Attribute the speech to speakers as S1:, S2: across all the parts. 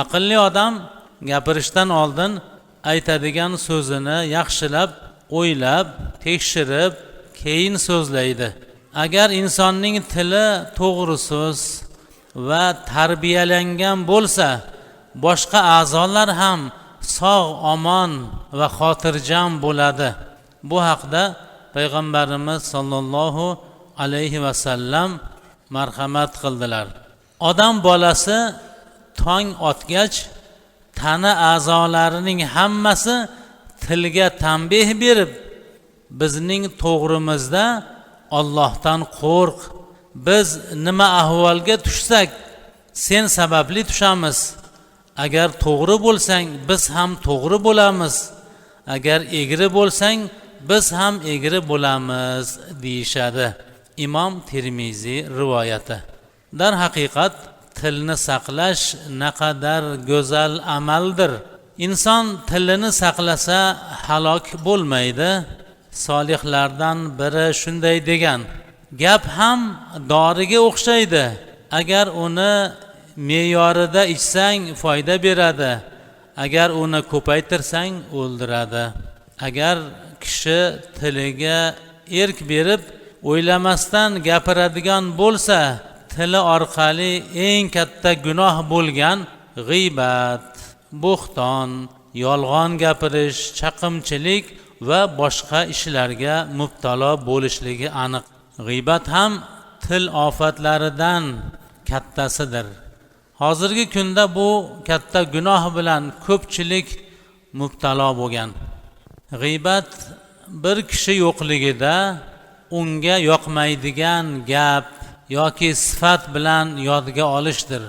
S1: Aqlli odam gapirishdan oldin aytadigan so'zini yaxshilab o'ylab, tekshirib, keyin so'zlaydi. Agar insonning tili to'g'ri so'z va tarbiyalangan bo'lsa, boshqa a'zolar ham sog', omon va xotirjam bo'ladi. Bu haqda payg'ambarimiz sollallohu alayhi vasallam marhamat qildilar. Odam bolasi tong otgach, tana a'zolarining hammasi tilga tanbeh berib, bizning to'g'rimizda Allohdan qo'rq. Biz nima ahvolga tushsak, sen sababli tushamiz. Agar to'g'ri bo'lsang, biz ham to'g'ri bo'lamiz. Agar egri bo'lsang, biz ham egri bo'lamiz deyishadi. Imom Tirmiziy rivoyati. Dar haqiqat tilni saqlash naqadar go'zal amaldir. Inson tilini saqlasa halok bo'lmaydi. Solihlardan biri shunday degan: gap ham doriga o'xshaydi. Agar uni me'yorida ichsang foyda beradi, agar uni ko'paytirsang o'ldiradi. Agar kishi tiliga erk berib o'ylamasdan gapiradigan bo'lsa, tili orqali eng katta gunoh bo'lgan g'iybat, bo'xton, yolg'on gapirish, chaqimchilik va boshqa ishlarga mubtalo bo'lishligi aniq. G'iybat ham til ofatlaridan kattasidir. Hozirgi kunda bu katta gunoh bilan ko'pchilik mubtalo bo'lgan. G'iybat bir kishi yo'qligida unga yoqmaydigan gap yoki sifat bilan yodga olishdir.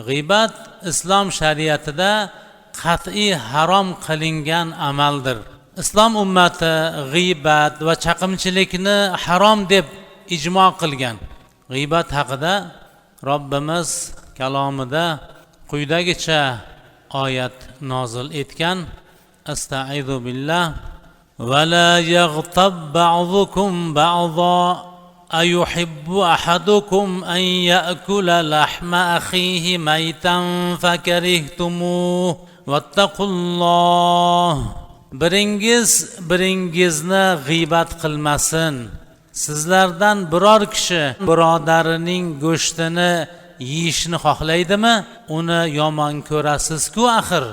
S1: G'iybat islom shariatida qat'iy harom qilingan amaldir. Islom ummati g'iybat va chaqimchilikni harom deb ijmo qilgan. G'iybat haqida Robbimiz kalomida quyidagicha oyat nozil etgan: Astaizu billah va la yaghtab ba'dukum ba'dha ayuhibbu ahadukum an ya'kula lahma akhihi maytan fakarihtumuh wattaqulloh. Biringizni g'iybat qilmasin. Sizlardan biror kishi birodarining go'shtini yeyishni xohlaydimi? Uni yomon ko'rasiz-ku axir.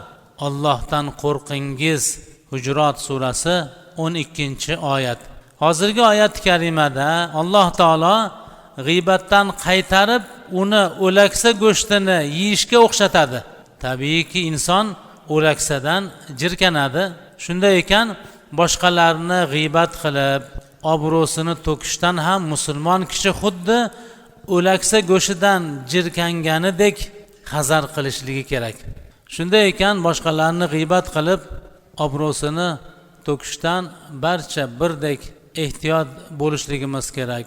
S1: Allohdan qo'rqingiz. Hujurot surasi 12-oyat. Hozirgi oyat karimada Alloh taolo g'iybatdan qaytarib, uni o'laksa go'shtini yeyishga o'xshatadi. Tabiiyki inson o'laksadan jirkanadi. Shunday ekan, boshqalarni g'iybat qilib, obro'sini to'kishdan ham musulmon kishi xuddi o'laksa go'shidan jirkanganidek hazar qilishligi kerak. Shunday ekan, boshqalarni g'iybat qilib, obro'sini to'kishdan barcha birdek ehtiyot bo'lishligimiz kerak.